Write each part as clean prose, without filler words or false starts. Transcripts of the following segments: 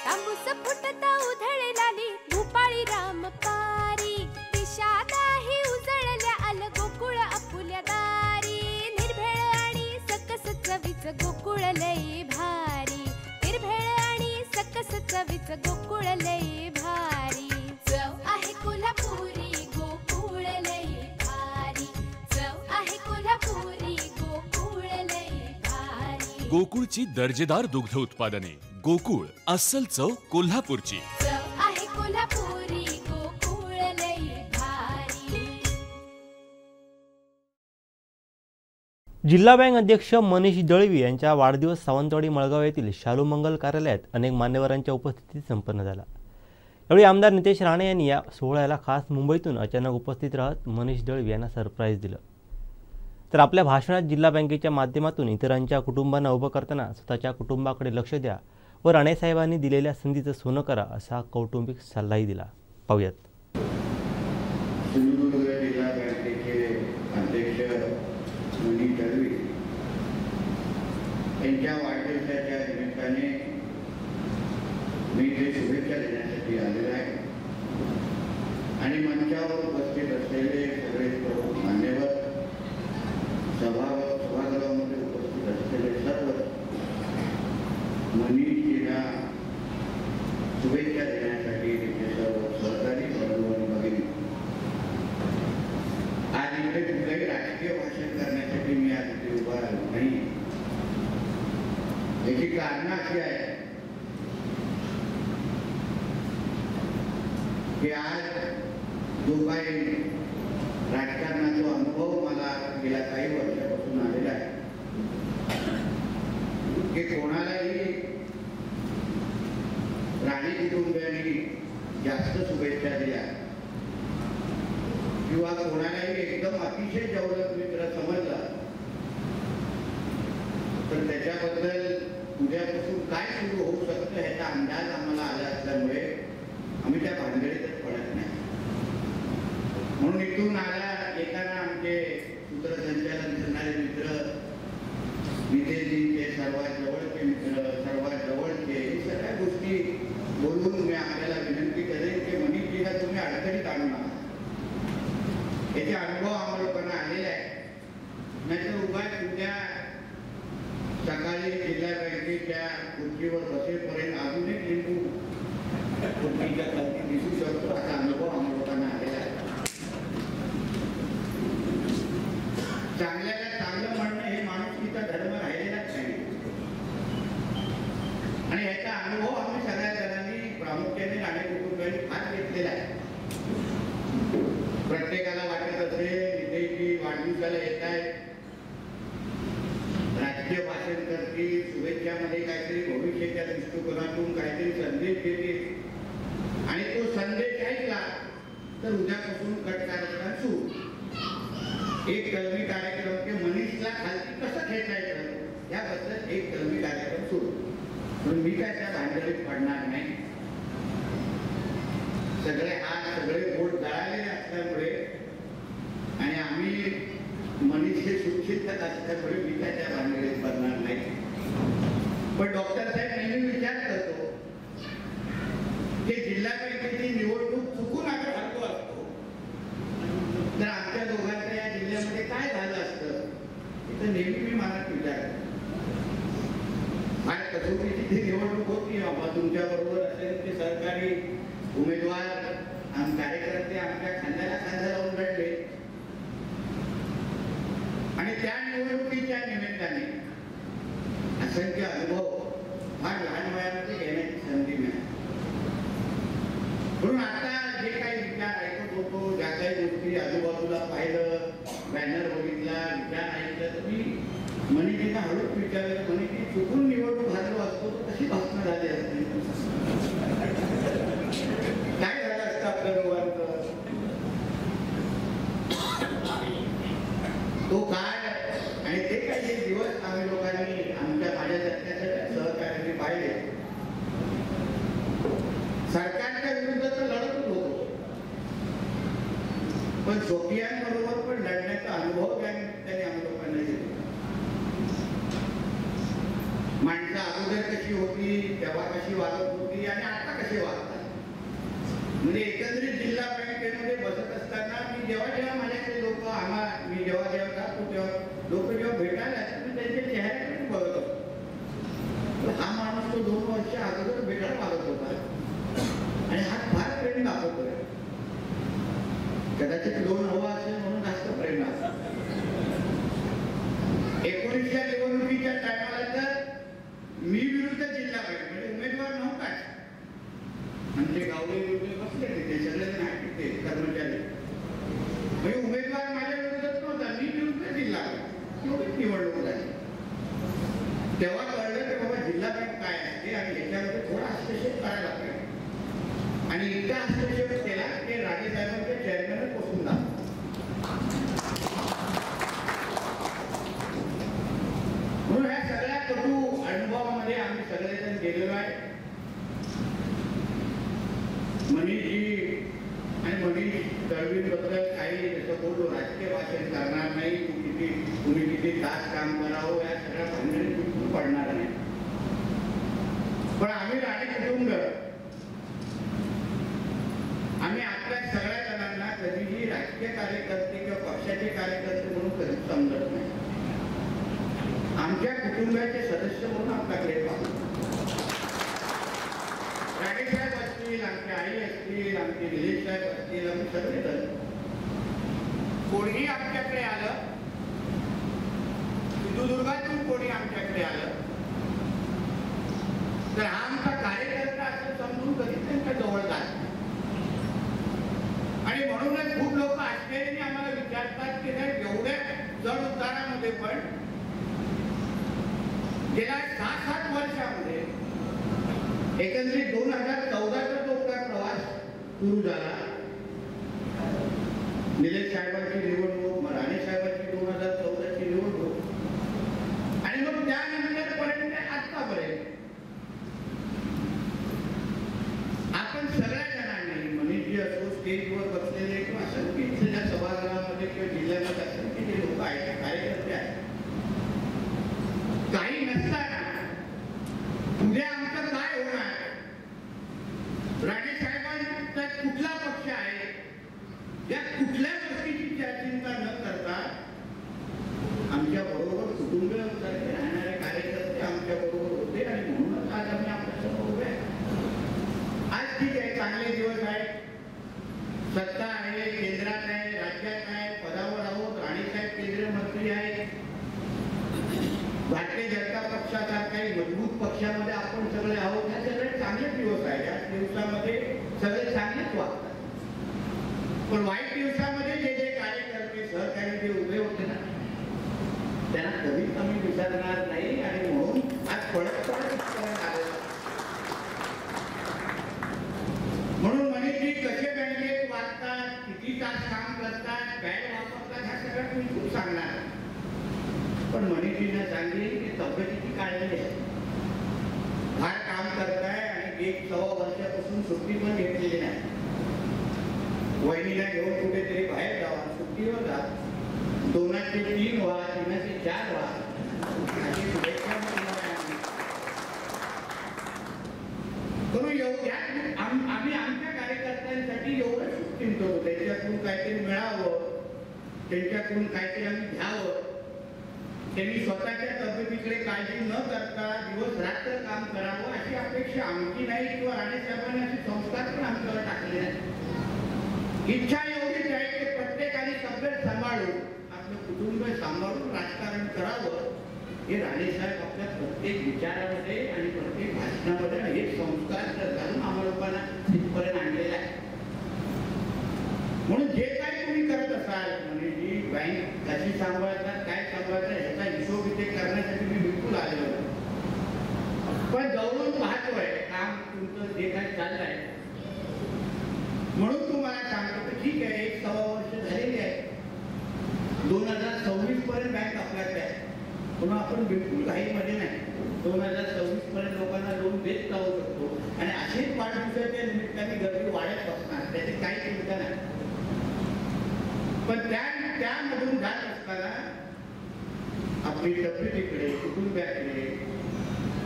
तांबूस फुटता उधळलाली भूपाळी रामपारी दिशादाही उजळल्या आल गोकुळ आपुल्या दारी निर्भेळ आणि सकस चवीच गोकुळ लई भारी निर्भेळ आणि सकस चवीच गोकुळ लई भारी चव आहे कोल्हापुरी गोकुळ लई भारी चव आहे कोल्हापुरी गोकुळ लई भारी गोकुळची दर्जेदार दुग्ध उत्पादने गोकुळ अस्सल चव कोल्हापूरची चव आहे कोल्हापुरी गोकुळ लई भारी। जिल्हा बँक अध्यक्ष मनीष दळवी यांचा वाढदिवस सावंतवाडी मळगाव येथील शालू मंगल कार्यालयात अनेक मान्यवरांच्या उपस्थितीत संपन्न झाला। यावेळी आमदार नितेश राणे यांनी या सोहळ्याला खास मुंबईतून अचानक उपस्थित राहत मनीष दळवी यांना सरप्राईज दिलं। तर आपल्या भाषणात जिल्हा बँकेच्या माध्यमातून इतरांच्या कुटुंबांना उभं करताना स्वतःच्या कुटुंबाकडे लक्ष द्या व राणेसाहेबांनी दिलेल्या संधीचं सोनं करा असा कौटुंबिक सल्लाही दिला। पाहूयात। जिल्हा बँकेचे अध्यक्ष मनीष दळवी यांच्या वाढदिवसाच्या निमित्ताने मी ते शुभेच्छा देण्यासाठी आलेलो आहे आणि मंचावर उपस्थित असलेले सगळे प्रमुख मान्यवर सभागृहामध्ये उपस्थित असलेले सर्व मनीषजींना शुभेच्छा देण्यासाठी तिथे सर्व सहकारी बंधू आणि भगिनी आज इथे कुठलंही राजकीय भाषण करण्यासाठी मी आज इथे उभा राहिलो नाही। याची कारणं अशी आहे की आज जो काही राजकारणाचा अनुभव मला गेल्या काही वर्षापासून आलेला आहे की कोणालाही राणे कुटुंबियांनी जास्त शुभेच्छा दिल्या किंवा कोणालाही एकदम अतिशय जवळच मित्र समजला तर त्याच्याबद्दल उद्यापासून काय सुरू होऊ शकतं ह्याचा अंदाज आम्हाला आला असल्यामुळे आम्ही त्या भानगडीतच पडत नाही। म्हणून इथून आला येताना आमचे सूत्रसंचालन करणारे मित्र नितेशजींचे सर्वात जवळचे मित्र सर्वात जवळचे सगळ्या गोष्टी बोलून मी आपल्याला विनंती करेन की मनीषजीला तुम्ही अडचणीत आणू नका। याचे अनुभव आम्हाला लोकांना आलेला आहे। नाहीतर उगाच उद्या सकाळी जिल्हा बँकेच्या खुर्चीवर बसेपर्यंत अजून एक लिंबू खुर्चीच्या खाली दिसू शकतो असा अनुभव आम्हाला लोकांना आलेला आहे। चांगल्याला चांगलं म्हणणं हे माणुसकीचा धर्म राहिलेलाच नाही आणि याचा अनुभव आम्ही सगळ्या जणांनी प्रामुख्याने राणे कुटुंबियांनी फार घेतलेला आहे। प्रत्येकाला वाटत असेल नितेशजी वाढदिवसाला येत आहेत, राजकीय भाषण करतील, शुभेच्छामध्ये काहीतरी भविष्याच्या दृष्टिकोनातून काहीतरी संदेश देतील आणि तो संदेश ऐकला तर उद्यापासून कट कार्यक्रम सुरू। एक कलमी कार्यक्रम के मनीषला खालती कसं खेचायचं याबद्दल एक कलमी कार्यक्रम सुरू। म्हणून मी काय त्या भांडणीत पडणार नाही। सगळे हात सगळे बोट जळालेले असल्यामुळे आणि आम्ही मनीष हे सुशिक्षित असल्यामुळे मी काय त्या भांडणीत पडणार नाही। पण डॉक्टर साहेब नेहमी विचार करतो की जिल्हा बँकेची निवडणूक चुकून आपण हरतो असतो तर आमच्या दोघांच्या या जिल्ह्यामध्ये काय झालं असतं इथं नेहमी मी मनात विचार करतो। माझ्या कसोटीची जी निवडणूक होती तुमच्या बरोबर असेल ते सरकारी उमेदवार आणि कार्यकर्ते आमच्या खांद्याला खांदा लावून लढले आणि त्या निवडणुकीच्या निमित्ताने असंख्य अनुभव फार लहान वयामध्ये घेण्याची संधी मिळाली। म्हणून आता जे काही विचार ऐकत होतो ज्या काही गोष्टी आजूबाजूला पाहिलं बॅनर बघितला विचार ऐकलं तर मी मनीषजींना हळूच विचारलं मनीषजी चुकून निवडणूक हरलो असतो तर कशी भाषणं झाली असते काय झालं असतं आपल्या दोघांचं तो काय आणि ते काही दिवस आम्ही लोकांनी आमच्या माझ्यासारख्या सगळ्या सहकार्याने पाहिले। सरकारच्या विरुद्ध तर लढतच होतो पण सोपियांबरोबर पण लढण्याचा अनुभव त्याने आम्ही लोकांना दिला। माणसं अगोदर कशी होती तेव्हा कशी वागत होती आणि म्हणजे एकंदरीत जिल्हा बँकेमध्ये बसत असताना मी जेव्हा माझ्याकडे लोक मी जेव्हा जातो तेव्हा लोक जेव्हा भेटायला मी त्यांच्या चेहऱ्याकडे बघत होतो. हा माणूस तो 2 वर्ष अगोदर भेटायला मागत होता आणि हा फार प्रेम दाखवतोय. कदाचित लोन हवा असेल म्हणून जास्त प्रेम असतात. 19च्या निवडणुकीच्या टायमाला तर मी विरुद्ध जिल्हा बँक म्हणजे उमेदवार नव्हताच. आमचे गावडे विरुद्ध बसले तिथे सगळे नाही तिथे कर्मचारी म्हणजे उमेदवार माझ्या विरोधात नव्हता. मी विरुद्ध जिल्हा बँक एवढीच निवडणूक झाली. तेव्हा कळलं की बाबा जिल्हा बँक काय असते आणि याच्यामध्ये थोडा हस्तक्षेप करायला पाहिजे. आणि इतका हस्तक्षेप केला की राजेसाहेबांच्या चेअरमॅनच बसून दाखवला. म्हणून ह्या सगळ्या कटू अनुभवामध्ये आम्ही सगळेजण गेलेलो आहे. मनीषजी आणि मनीष दळवींबद्दल काही जसं बोललो राजकीय भाषण करणार नाही. तुम्ही किती तास काम करावं या सगळ्या भांडणी बिलकुल पडणार नाही. पण आम्ही राणे कुटुंब आम्ही आपल्या सगळ्या जणांना कधीही राजकीय कार्यकर्ते किंवा पक्षाचे कार्यकर्ते म्हणून कधीच समजत नाही. आमच्या कुटुंबाचे सदस्य म्हणून आपल्याकडे पाहतो. राणेसाहेब असतील, आमची आई असतील, आमचे निलेश साहेब असतील, आम्ही सगळेजण कोणीही आमच्याकडे आलं, सिंधुदुर्गातून कोणी आमच्याकडे आलं तर हा आमचा कार्यकर्ता असं समजून कधीच त्यांच्या जवळ जात. आणि म्हणूनच खूप लोक आश्चर्याने आम्हाला विचारतात की एवढ्या जड उतारामध्ये पण गेल्या 6-7 वर्षामध्ये एकंदरीत 2014चा जो प्रवास सुरू झाला, निलेश साहेबांची निवडणूक, राणे साहेबांची 2014ची निवडणूक आणि मग त्यानंतर पर्यंत आतापर्यंत आपण सगळ्या जणांनी मनीषजी असो, स्टेजवर बसलेले किंवा असंख्य सभागृहामध्ये किंवा जिल्ह्यामध्ये असंख्य जे लोक आहेत, कार्यकर्ते आहेत, काही नसताना उद्या आमचं काय होणार, राणे साहेबांचा कुठला पक्ष आहे, या कुठल्या गोष्टीची चिंता न करता आमच्या बरोबर कुटुंब राहणारे कार्यकर्ते आमच्या बरोबर होते आणि म्हणूनच आज आम्ही आपल्यासमोर उभे आहे. आज ठीक आहे, चांगले दिवस आहेत, सत्ता आहे, केंद्रात आहे, राज्यात आहे, पदावर आहोत, राणेसाहेब केंद्रीय मंत्री आहेत, भारतीय जनता पक्षासारख्या मजबूत पक्षामध्ये आपण सगळे आहोत. हे सगळे चांगले दिवस आहेत. या दिवसामध्ये सगळे चांगलेच वागतात. पण वाईट दिवसामध्ये जे जे कार्यकर्ते सहकारी जे उभे होते ना त्यांना कधीच आम्ही विसरणार नाही आणि म्हणून आज पडत आलेलं. म्हणून मनीषजी कसे बँकेत वागतात, किती तास काम करतात, बँक वापरतात, ह्या सगळ्या मी खूप सांगणार. पण मनीषजीने सांगेल की तब्येतीची काळजी आहे, फार काम करताय आणि 1-1.25 वर्षापासून सुट्टी पण घेतलेली नाही. वहिनीला घेऊन कुठेतरी बाहेर जावा, सुट्टीवर जा, 2चे 3 व्हा, 3चे 4 व्हा, अशी शुभेच्छा करून आम्ही आमच्या कार्यकर्त्यांसाठी एवढं चिंततो, त्यांच्याकडून काहीतरी मिळावं, त्यांच्याकडून काहीतरी आम्ही घ्यावं. त्यांनी स्वतःच्या तब्येतीकडे काळजी न करता दिवस रात्र काम करावं अशी अपेक्षा आमची नाही किंवा राणेसाहेबांनी असे संस्कार पण आमच्यावर टाकले नाही. इच्छा एवढीच आहे की प्रत्येकाने तब्येत सांभाळून आपलं कुटुंब सांभाळून राजकारण करावं. हे राणेसाहेब आपल्या प्रत्येक विचारामध्ये आणि प्रत्येक भाषणामध्ये हे संस्कार घालून आम्हा लोकांना तिथपर्यंत आणलेला आहे. म्हणून जे काही तुम्ही करत असाल म्हणजे जी बँक कशी सांभाळतात, काय सांभाळतात ह्याचा हिशोब इथे करण्यासाठी मी बिलकुल आलेलो आहे. पण जवळून पाहतोय काम तुमचं जे काही चाललंय, म्हणून तुम्हाला सांगतो की ठीक आहे, 1-1.25 वर्ष झालेली आहे, 2026 पर्यंत बँक आपल्याकडे आहे. म्हणून आपण बिलकुल घाईमध्ये नाही, 2026 पर्यंत लोकांना लोन देत जाऊ शकतो आणि असेच वाढदिवसाच्या निमित्ताने गर्दी वाढत बसणार, त्याची काही चिंता नाही. पण त्यामधून जात असताना आपली तब्येतीकडे, कुटुंबाकडे,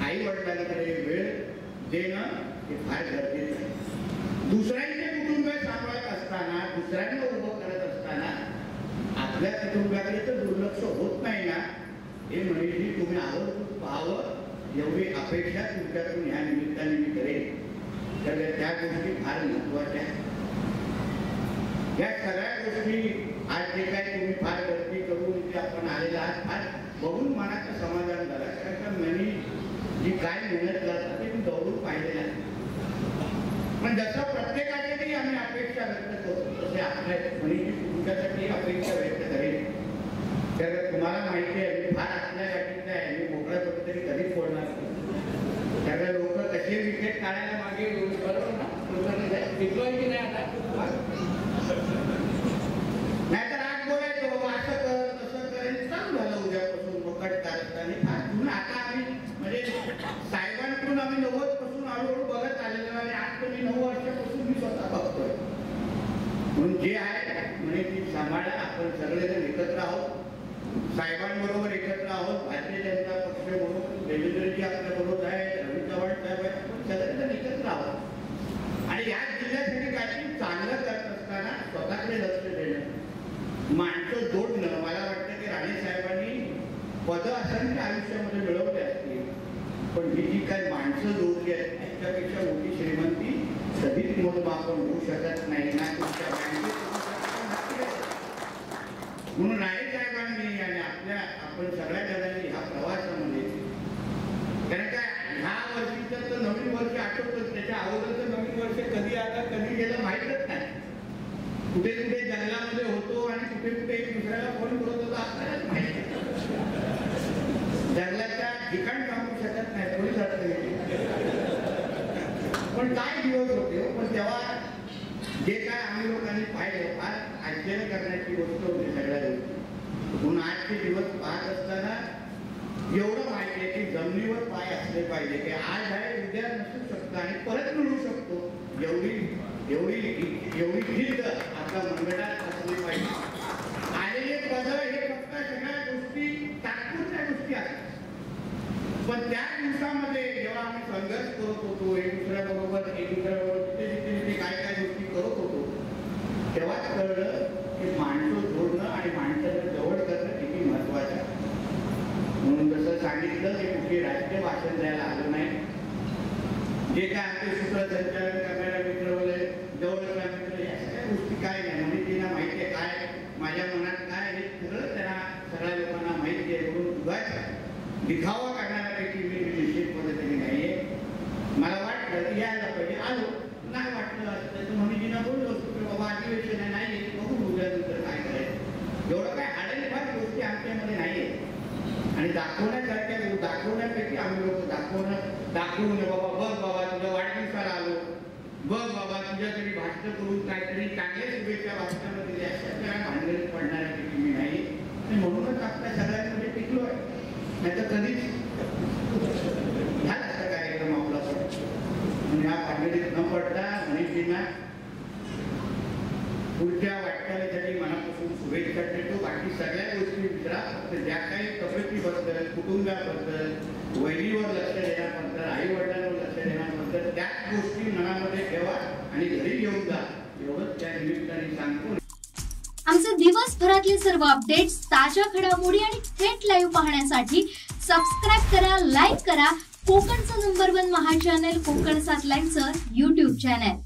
आई वडिलांकडे वेळ देणं हे फार गरजेचं आहे. दुसऱ्यांचे कुटुंब दुसऱ्यांना उभं करत असताना आपल्या कुटुंबाकडे तर दुर्लक्ष होत नाही ना, हे मनीषजी तुम्ही आवर्जून पाहावं एवढी अपेक्षा तुमच्यातून या निमित्ताने मी करेन. तर त्या गोष्टी फार महत्वाच्या. या सगळ्या गोष्टी आज जे काही तुम्ही फार गर्दी करून इथे आपण आलेला आहात, फार बघून मनाचं समाधान झालं. कारण का मनीष जी काय मेहनत करतात ते मी दौडून पाहिलेलं आहे. पण जसं प्रत्येकासाठी आम्ही अपेक्षा व्यक्त करतो तसे आपल्या मनीषजी तुमच्यासाठी अपेक्षा व्यक्त करेल. तर तुम्हाला माहिती आहे मी फार आपल्या गाठीचं आहे, मी मोकळ्या पद्धतीने कधीच बोलणार नाही. त्यामुळे लोक कसे विकेट काढायला मागे बरोबर ना, लोकांनी शिकलोय की नाही आता, नाहीतर आज बोलायचं बाबा असं कर तसं करेल, चालू झालं उद्यापासून मोकट कारस्थानी. आता आम्ही म्हणजे साहेबांकडून आम्ही 90 पासून हळूहळू बघत आलेलो आणि आज तर मी 9 वर्षापासून मी स्वतः बघतोय. म्हणून जे आहे म्हणजे ती सांभाळा. आपण सगळेजण एकत्र आहोत, साहेबांबरोबर एकत्र आहोत. भारतीय जनता पक्ष म्हणून देवेंद्रजी आपल्या बरोबर आहे, रवी चव्हाण साहेब आहे, सगळेजण एकत्र आहोत. आणि या जिल्ह्यासाठी काहीतरी चांगलं करत असताना स्वतःकडे लक्ष देणं, माणसं जोडणं. मला वाटतं की राणे साहेबांनी पदं असंख्य आयुष्यामध्ये मिळवले असतील, पण ही जी काही माणसं जोडली आहेत त्याच्यापेक्षा मोठी श्रीमंती कधीच मोजमापन होऊ शकत नाही ना तुमच्या बँकेत. म्हणून राणे साहेबांनी आणि आपण सगळ्या जणांनी ह्या प्रवासामध्ये, कारण काय ह्या वर्षीचं तर नवीन वर्ष आठवतं, त्याच्या अगोदरचं नवीन वर्ष कधी आलं कधी गेलं माहीतच नाही. कुठे कुठे जंगलामध्ये होतो आणि कुठे कुठे एक दुसऱ्याला फोन करत होतो आपल्यालाच माहिती. जंगलाच्या ठिकाण सांगू शकत नाही, थोडी अडचण. पण काय दिवस होते. पण तेव्हा जे काय आम्ही लोकांनी पाहिलं फार आश्चर्य करण्याची गोष्ट होती सगळ्या गोष्टी. म्हणून आजचे दिवस पाहत असताना एवढं माहिती आहे की जमिनीवर पाय असले पाहिजे की आज आहे उद्या नसू शकतं आणि परत मिळू शकतो. एवढी जिद्द आपल्या मंडळात असली पाहिजे. आलेले बदल हे फक्त सगळ्या गोष्टी तात्पुरत्या गोष्टी आहेत. पण त्या दिवसामध्ये जेव्हा आम्ही संघर्ष करत होतो एक दुसऱ्याबरोबर जिथे काय काय गोष्टी करत होतो, तेव्हाच कळलं की माणसं जोडणं आणि माणसाला जवळ करणं किती महत्वाचं आहे. म्हणून जसं सांगितलं की कुठे राजकीय भाषण द्यायला आलं नाही. जे काय आमचे सूत्रसंचालन करणाऱ्या मित्र वगैरे जवळच्या मित्र या सगळ्या गोष्टी काय नाही म्हणजे तिला माहिती आहे काय माझ्या मनात काय हे सगळं त्यांना सगळ्या लोकांना माहिती आहे. म्हणून उगाच दिखावा करणाऱ्यापैकी मी निश्चित पद्धतीने नाहीये. मला वाटलं की यायला पाहिजे, आलो. नाही वाटलं असतं मम्मीजींना बोललो असतो की बाबा अधिवेशन आहे नाही बघू उद्यानंतर काय करायचं. एवढं काय हाडायफार गोष्टी आमच्यामध्ये नाहीये. आणि दाखवण्यासारख्या दाखवण्यापैकी आम्ही लोक दाखवून बाबा बघ बाबा तुझ्या वाढदिवसाला आलो, बघ बाबा तुझ्यासाठी भाषण करून काहीतरी चांगल्या शुभेच्छा भाषणामध्ये दिल्या, अशा भांडण पडणाऱ्यापैकी मी नाही. आणि म्हणूनच आपल्या सगळ्यांमध्ये टिकलो आहे. नाही तर कधीच झाला असता कार्यक्रम आपला. पण ह्या भांडणीत न पडता मनीषजींना पुढच्या वाटचालीसाठी मनापासून शुभेच्छा देतो. बाकी सगळ्या गोष्टी विचारा, ज्या काही तब्येतीबद्दल, कुटुंबाबद्दल, वहिनीवर लक्ष देण्याबद्दल, आई वडिलांवर लक्ष देण्याबद्दल त्याच गोष्टी मनामध्ये ठेवा आणि घरी घेऊन जा, एवढंच त्या निमित्ताने सांगतो. आमचे दिवसभरातले सर्व अपडेट्स, ताज्या घडामोडी आणि थेट लाईव्ह पाहण्यासाठी सबस्क्राईब करा, लाईक करा कोकणचं नंबर 1 महा चॅनल कोकण 7 लाईव्हचं YouTube चॅनल.